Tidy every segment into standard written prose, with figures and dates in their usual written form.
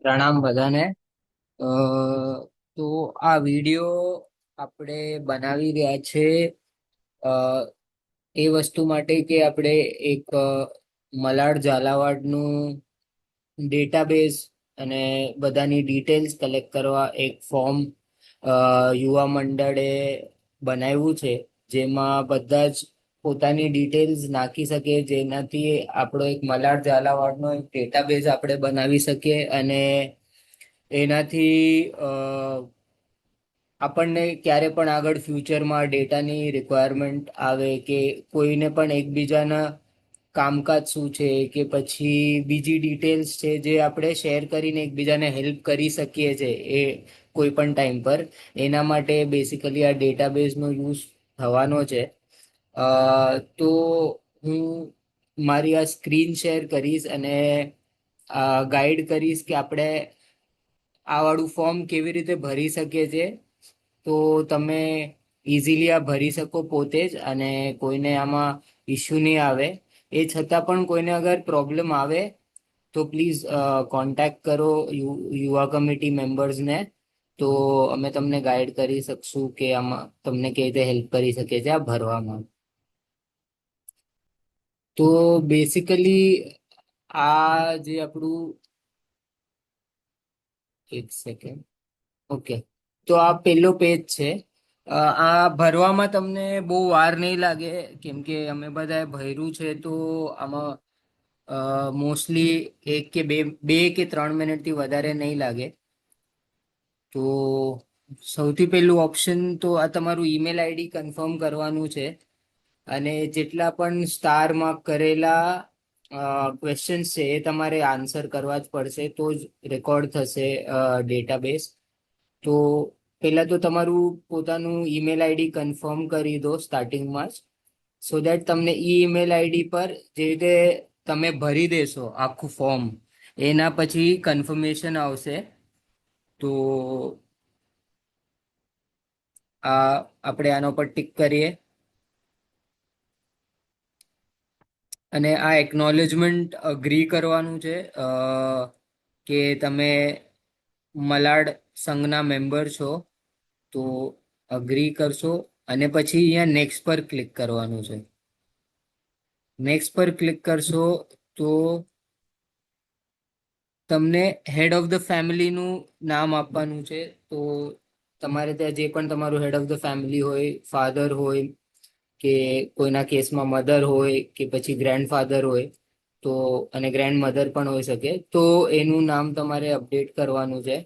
પ્રણામ બધાને. અ, તો આ વિડિયો આપણે બનાવી રહ્યા છે અ, એ વસ્તુ માટે કે આપણે એક મલાડ ઝાલાવાડનું ડેટાબેઝ અને બધાની ડિટેલ્સ કલેક્ટ કરવા એક ફોર્મ યુવા મંડળે બનાવ્યું છે, જેમાં બધા જ પોતાની ડિટેલ્સ નાખી શકે, જેનાથી આપણો એક મલાડ ઝાલાવાડનો એક ડેટાબેઝ આપણે બનાવી શકીએ. અને એનાથી આપણને ક્યારે પણ આગળ ફ્યુચરમાં ડેટાની રિક્વાયરમેન્ટ આવે કે કોઈને પણ એકબીજાના કામકાજ શું છે કે પછી બીજી ડિટેલ્સ છે જે આપણે શેર કરીને એકબીજાને હેલ્પ કરી શકીએ છે એ કોઈ પણ ટાઈમ પર, એના માટે બેસિકલી આ ડેટાબેઝનો યુઝ થવાનો છે. તો હું મારી આ સ્ક્રીન શેર કરીશ અને ગાઈડ કરીશ કે આપણે આ વાળું ફોર્મ કેવી રીતે ભરી શકીએ છીએ. તો તમે ઇઝીલી આ ભરી શકો પોતે જ, અને કોઈને આમાં ઇશ્યુ નહીં આવે. એ છતાં પણ કોઈને અગર પ્રોબ્લેમ આવે તો પ્લીઝ કોન્ટેક્ટ કરો યુવા કમિટી મેમ્બર્સને. તો અમે તમને ગાઈડ કરી શકશું કે આમાં તમને કેવી રીતે હેલ્પ કરી શકીએ છીએ આ ભરવામાં. તો બેસિકલી આ જે આપણું, એક સેકન્ડ, ઓકે, તો આ પેલો પેજ છે. આ ભરવામાં તમને બહુ વાર નહીં લાગે, કેમ કે અમે બધાએ ભર્યું છે. તો આમાં મોસ્ટલી 1 કે 2 કે 3 મિનિટથી વધારે નહીં લાગે. તો સૌથી પહેલું ઓપ્શન તો આ તમારું ઈમેલ આઈડી કન્ફર્મ કરવાનું છે. અને જેટલા પણ સ્ટાર માર્ક કરેલા ક્વેશ્ચન્સ છે એ તમારે આન્સર કરવા જ પડશે, તો જ રેકોર્ડ થશે ડેટાબેઝ. તો પહેલાં તો તમારું પોતાનું ઈમેલ આઈડી કન્ફર્મ કરી દો સ્ટાર્ટિંગમાં જ, સો દેટ તમને ઈમેલ આઈડી પર જે રીતે તમે ભરી દેશો આખું ફોર્મ, એના પછી કન્ફર્મેશન આવશે. તો આપણે આના પર ટિક કરીએ. અને આ એકનોલેજમેન્ટ અગ્રી કરવાનું છે કે તમે મલાડ સંઘના મેમ્બર છો. તો અગ્રી કરશો અને પછી અહીંયા નેક્સ્ટ પર ક્લિક કરવાનું છે. નેક્સ્ટ પર ક્લિક કરશો તો તમને હેડ ઓફ ધ ફેમિલીનું નામ આપવાનું છે. તો તમારે ત્યાં જે પણ તમારું હેડ ઓફ ધ ફેમિલી હોય, ફાધર હોય કે કોઈના કેસમાં મધર હોય કે પછી ગ્રેન્ડફાધર હોય, તો અને ગ્રેન્ડ મધર પણ હોઈ શકે, તો એનું નામ તમારે અપડેટ કરવાનું છે.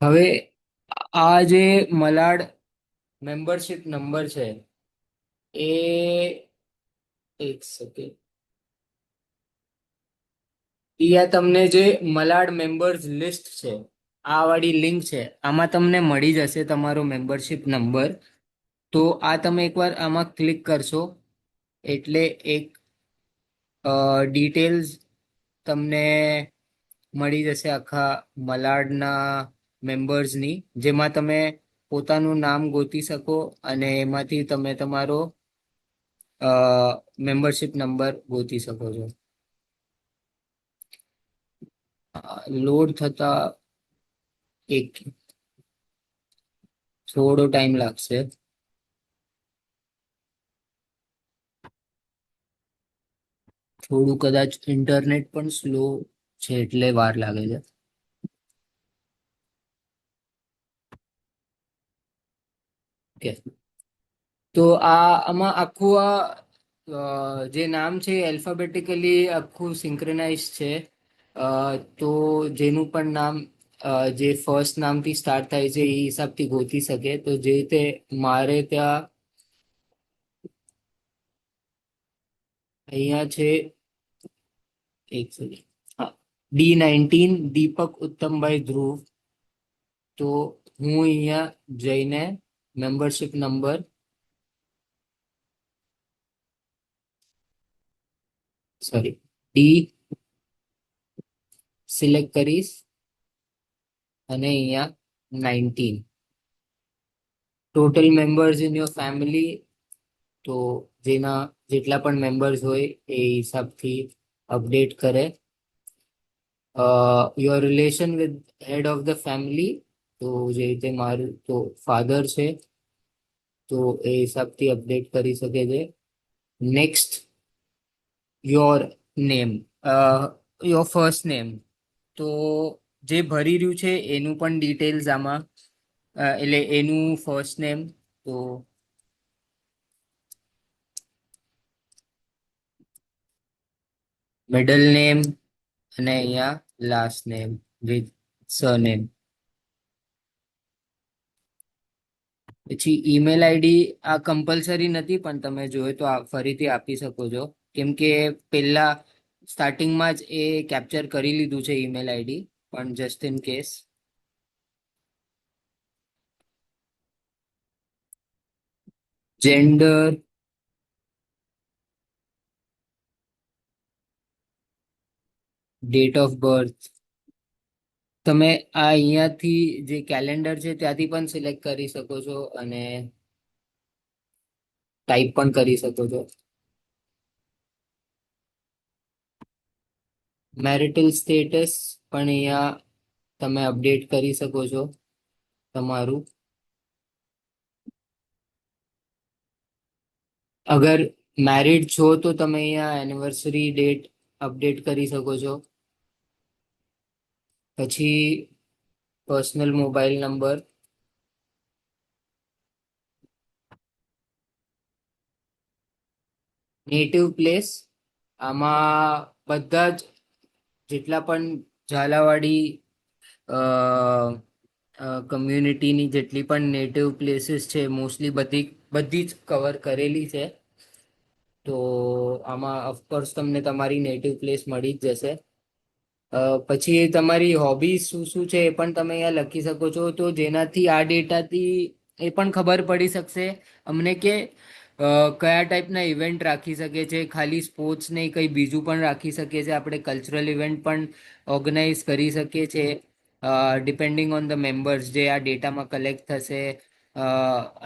હવે આ જે મલાડ મેમ્બરશિપ નંબર છે એ, એક સેકન્ડ, અહીંયા તમને જે મલાડ મેમ્બર્સ લિસ્ટ છે, આ વાળી લિંક છે, આમાં તમને મળી જશે તમારો મેમ્બરશિપ નંબર. તો આ તમે એકવાર આમાં ક્લિક કરશો એટલે એક ડિટેલ્સ તમને મળી જશે આખા મલાડના મેમ્બર્સની, જેમાં તમે પોતાનું નામ ગોતી શકો અને એમાંથી તમે તમારો મેમ્બરશિપ નંબર ગોતી શકો છો. લોડ થતા એક થોડો ટાઈમ લાગશે. થોડું કદાચ ઇન્ટરનેટ પણ સ્લો છે એટલે વાર લાગે છે. ઓકે, તો આમાં આખું જે નામ છે એલ્ફાબેટિકલી આખું સિંક્રનાઇઝ છે. તો જેનું પણ નામ જે ફર્સ્ટ નામથી સ્ટાર્ટ થાય છે એ હિસાબથી ગોતી શકે. તો જે રીતે મારે ત્યાં અહીંયા છે, એક સેકન્ડ, હા, D19 દીપક ઉત્તમભાઈ ધ્રુવ. તો હું અહીંયા જઈને membership number, sorry, D select કરીશ અને અહીંયા 19 total members in your family તો જેના જેટલા પણ મેમ્બર્સ હોય એ હિસાબથી અપડેટ કરે. Your relation with head of the family, તો જે રીતે મારું તો ફાધર છે, તો એ હિસાબથી અપડેટ કરી શકે છે. Next, your name, your first name, તો જે ભરી રહ્યું છે એનું પણ ડિટેલ્સ આમાં, એટલે એનું ફર્સ્ટ નેમ, તો મિડલ નેમ અને અહીંયા લાસ્ટ નેમ વિથ સરનેમ. પછી ઈમેલ આઈડી આ કમ્પલસરી નથી, પણ તમે જોઈએ તો ફરીથી આપી શકો છો, કેમ કે પેલા સ્ટાર્ટિંગમાં જ એ કેપ્ચર કરી લીધું છે ઈમેલ આઈડી, પણ just in case. Gender, date of birth, તમે આ અહીંયાથી જે કેલેન્ડર છે ત્યાંથી પણ સિલેક્ટ કરી શકો છો અને ટાઈપ પણ કરી શકો છો. મેરિટલ સ્ટેટસ પણ અહીંયા તમે અપડેટ કરી શકો છો તમારું. અગર મેરિડ છો તો તમે અહીંયા એનિવર્સરી ડેટ અપડેટ કરી શકો છો. પછી personal mobile number, native place, આમાં બધા જ જેટલા પણ ઝાલાવાડી કમ્યુનિટીની જેટલી પણ નેટિવ પ્લેસીસ છે મોસ્ટલી બધી જ કવર કરેલી છે. તો આમાં ઓફકોર્સ તમને તમારી નેટિવ પ્લેસ મળી જ જશે. પછી તમારી હોબી શું શું છે એ પણ તમે અહીંયા લખી શકો છો, તો જેનાથી આ ડેટાથી એ પણ ખબર પડી શકશે અમને કે કયા ટાઈપના ઇવેન્ટ રાખી શકે છે. ખાલી સ્પોર્ટ્સ નહીં, કંઈ બીજું પણ રાખી શકીએ છીએ આપણે, કલ્ચરલ ઇવેન્ટ પણ ઓર્ગેનાઇઝ કરી શકીએ છીએ, ડિપેન્ડિંગ ઓન ધ મેમ્બર્સ જે આ ડેટામાં કલેક્ટ થશે.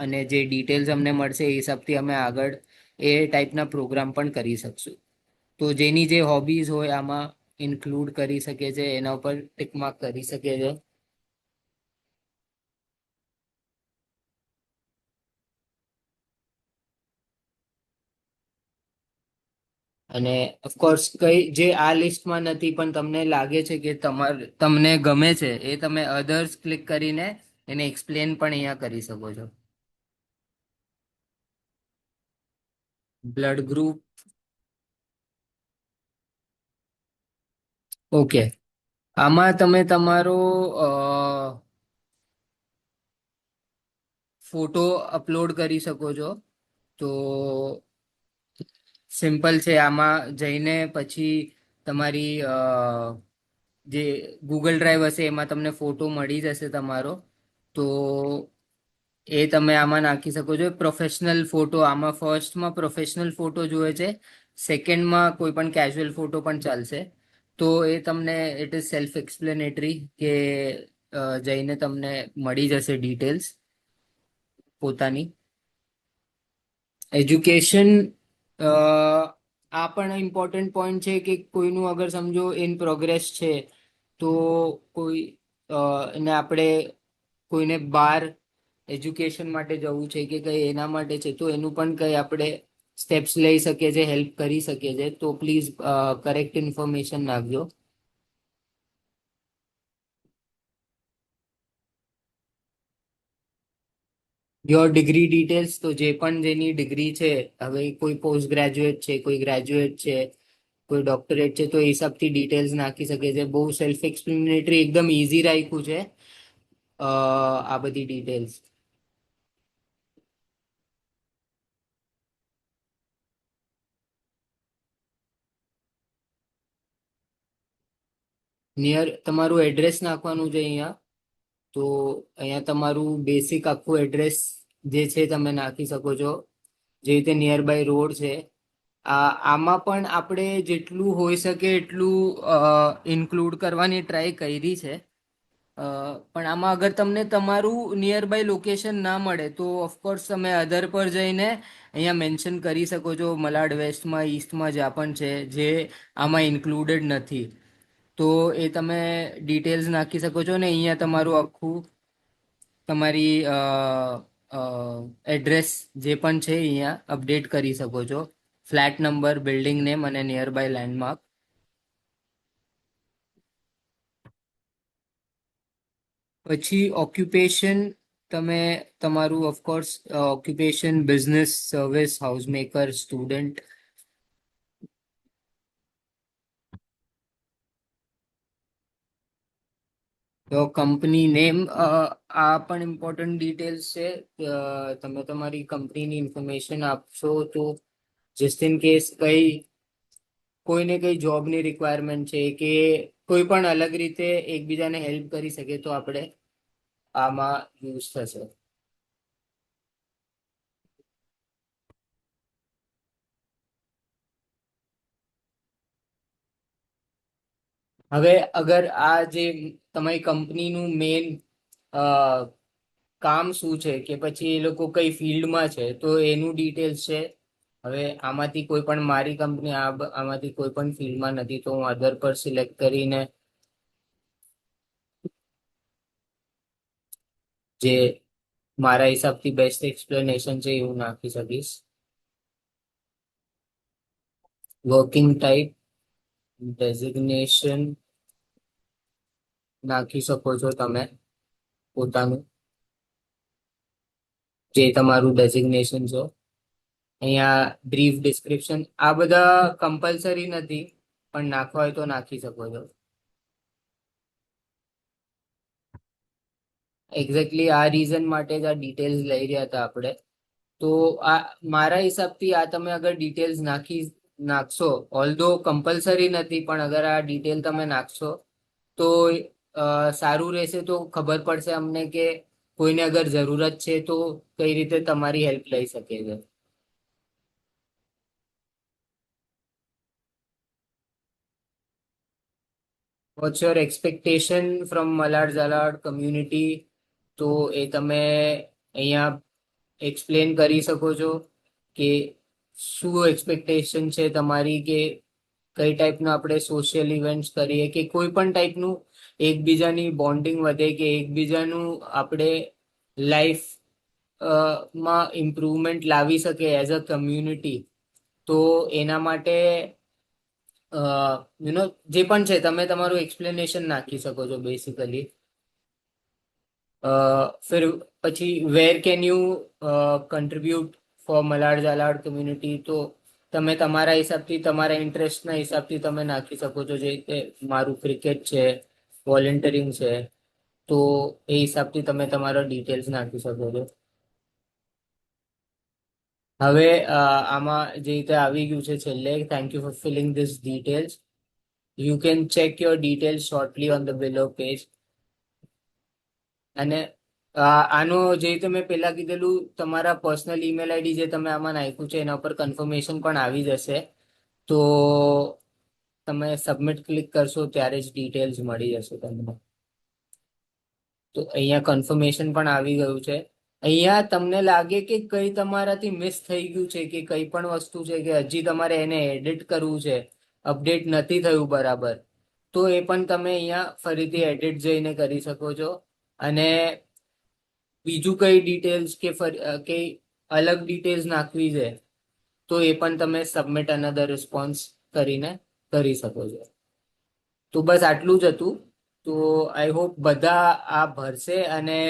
અને જે ડિટેલ્સ અમને મળશે એ હિસાબથી અમે આગળ એ ટાઈપના પ્રોગ્રામ પણ કરી શકશું. તો જેની જે હોબીઝ હોય આમાં ઇન્ક્લુડ કરી શકે છે, એના ઉપર ટિક માર્ક કરી શકે છે. અને ઓફકોર્સ કઈ જે આ લિસ્ટમાં નથી પણ તમને લાગે છે કે તમને ગમે છે, એ તમે અધર્સ ક્લિક કરીને એને એક્સપ્લેન પણ અહીંયા કરી શકો છો. બ્લડ ગ્રુપ, ઓકે, આમાં તમે તમારો ફોટો અપલોડ કરી શકો છો. તો સિમ્પલ છે, આમાં જઈને પછી તમારી જે ગૂગલ ડ્રાઈવ હશે એમાં તમને ફોટો મળી જશે તમારો. તો એ તમે આમાં નાખી શકો છો. પ્રોફેશનલ ફોટો, આમાં ફર્સ્ટમાં પ્રોફેશનલ ફોટો જોઈએ છે, સેકન્ડમાં કોઈ પણ કેઝ્યુઅલ ફોટો પણ ચાલશે. તો એ તમને ઇટ ઇઝ સેલ્ફ એક્સપ્લેનેટરી કે જઈને તમને મળી જશે ડિટેલ્સ પોતાની. એજ્યુકેશન, આ પણ ઇમ્પોર્ટન્ટ પોઈન્ટ છે કે કોઈનું અગર સમજો ઇન પ્રોગ્રેસ છે, તો કોઈ એને આપણે કોઈને બહાર એજ્યુકેશન માટે જવું છે કે કંઈ એના માટે છે, તો એનું પણ કંઈ આપણે સ્ટેપ્સ લઈ શકીએ છીએ, હેલ્પ કરી શકીએ છીએ. તો પ્લીઝ કરેક્ટ ઇન્ફોર્મેશન નાખજો. યોર ડિગ્રી ડિટેલ્સ, તો જે પણ જેની ડિગ્રી છે, હવે કોઈ પોસ્ટ ગ્રેજ્યુએટ છે, કોઈ ગ્રેજ્યુએટ છે, કોઈ ડોક્ટરેટ છે, તો એ હિસાબથી ડિટેલ્સ નાખી શકે છે. બહુ સેલ્ફ એક્સપ્લેનેટરી, એકદમ ઇઝી રાખ્યું છે આ બધી ડિટેલ્સ. નિયર તમારું એડ્રેસ નાખવાનું છે અહીંયા. તો અહીંયા તમારું બેસિક આખું એડ્રેસ જે છે તમે નાખી શકો છો, જે રીતે નિયર બાય રોડ છે. આમાં પણ આપણે જેટલું હોઈ શકે એટલું ઇન્ક્લુડ કરવાની ટ્રાય કરી છે. પણ આમાં અગર તમને તમારું નિયર બાય લોકેશન ના મળે તો ઓફકોર્સ તમે અધર પર જઈને અહીંયા મેન્શન કરી શકો છો, મલાડ વેસ્ટમાં, ઈસ્ટમાં જ્યાં પણ છે જે આમાં ઇન્ક્લુડેડ નથી. તો એ તમે ડિટેલ્સ નાખી શકો છો ને અહીંયા તમારું આખું તમારી એડ્રેસ જે પણ છે અહીંયા અપડેટ કરી શકો છો, ફ્લેટ નંબર, બિલ્ડિંગ નેમ અને નિયર બાય લેન્ડમાર્ક. પછી ઓક્યુપેશન, તમે તમારું of course occupation business, service, house maker, student. તો કંપની નેમ, આ પણ ઇમ્પોર્ટન્ટ ડિટેલ્સ છે. તમે તમારી કંપનીની ઇન્ફોર્મેશન આપશો તો જસ્ટ ઇન કેસ કોઈને કઈ જોબની રિક્વાયરમેન્ટ છે કે કોઈ પણ અલગ રીતે એકબીજાને હેલ્પ કરી શકે તો આપણે આમાં યુઝ થશે. હવે અગર આ જે તમારી કંપનીનું મેઇન કામ શું છે કે પછી એ લોકો કઈ ફિલ્ડમાં છે તો એનું ડિટેલ્સ છે. હવે આમાંથી કોઈ પણ મારી કંપની આમાંથી કોઈ પણ ફિલ્ડમાં નથી તો હું અધર પર સિલેક્ટ કરીને જે મારા હિસાબથી બેસ્ટ એક્સપ્લેનેશન છે એવું નાખી શકીશ. વર્કિંગ ટાઈપ, ડેઝિગ્નેશન નાખી શકો છો તમે પોતાનું, જે તમારું ડેઝિગ્નેશન છે. અહીંયા બ્રીફ ડિસ્ક્રિપ્શન, આ બધા કમ્પલસરી નથી પણ નાખવા હોય તો નાખી શકો છો. એક્ઝેક્ટલી આ રીઝન માટે જ આ ડિટેલ્સ લઈ રહ્યા હતા આપણે. તો આ મારા હિસાબથી આ તમે અગર ડિટેલ્સ નાખશો, ઓલ્ધો કમ્પલસરી નથી પણ અગર આ ડિટેલ તમે નાખશો તો સારું રહેશે. તો ખબર પડશે અમને કે કોઈને અગર જરૂરત છે તો કઈ રીતે તમારી હેલ્પ લઈ શકે છે. What's your expectation from Malad Zalad community? તો એ તમે અહીંયા એક્સપ્લેન કરી શકો છો કે શું એક્સપેક્ટેશન છે તમારી, કે કઈ ટાઈપના આપણે સોશિયલ ઇવેન્ટ્સ કરીએ કે કોઈ પણ ટાઈપનું એકબીજાની બોન્ડિંગ વધે કે એકબીજાનું આપણે લાઈફ માં ઇમ્પ્રુવમેન્ટ લાવી શકે એઝ અ કમ્યુનિટી. તો એના માટે જે પણ છે તમે તમારું એક્સપ્લેનેશન નાખી શકો છો બેસિકલી. ફિર પછી where can you contribute for Malad Zalad community? તો તમે તમારા હિસાબથી તમારા ઇન્ટરેસ્ટના હિસાબથી તમે નાખી શકો છો, જે રીતે મારું ક્રિકેટ છે, વોલેન્ટિયરિંગ છે, તો એ હિસાબથી તમે તમારા ડિટેલ્સ નાખી શકો છો. હવે આમાં જે રીતે આવી ગયું છે છેલ્લે, thank you for filling this details. You can check your details shortly on the below page. અને આનો જે રીતે મેં પહેલા કીધેલું, તમારા પર્સનલ ઈમેલ આઈડી જે તમે આમાં નાખ્યું છે એના ઉપર કન્ફર્મેશન પણ આવી જશે. તો તમે સબમિટ ક્લિક કરશો ત્યારે જ ડિટેલ્સ મળી જશે તમને. તો અહીંયા કન્ફર્મેશન પણ આવી ગયું છે. અહીંયા તમને લાગે કે કઈ તમારાથી મિસ થઈ ગયું છે કે કઈ પણ વસ્તુ છે કે હજી તમારે એને એડિટ કરવું છે, અપડેટ નથી થયું બરાબર, તો એ પણ તમે અહીંયા ફરીથી એડિટ જઈને કરી શકો છો. અને બીજું કઈ ડિટેલ્સ કે અલગ ડિટેલ્સ નાખવી છે તો એ પણ તમે સબમિટ અનધર રિસ્પોન્સ કરીને કરી શકો છો. તો બસ આટલું જ હતું. તો આઈ હોપ બધા આ ભરશે અને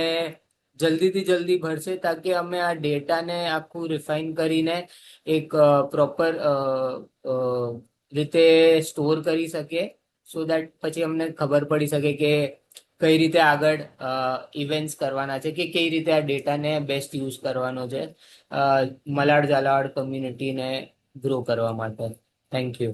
જલ્દીથી જલ્દી ભરશે, તાકી અમે આ ડેટાને આખું રિફાઇન કરીને એક પ્રોપર રીતે સ્ટોર કરી શકીએ, સો દેટ પછી અમને ખબર પડી શકે કે કઈ રીતે આગળ ઇવેન્ટ્સ કરવાના છે કે કઈ રીતે આ ડેટાને બેસ્ટ યુઝ કરવાનો છે મલાડ ઝાલાડ કમ્યુનિટીને ગ્રો કરવા માટે. Thank you.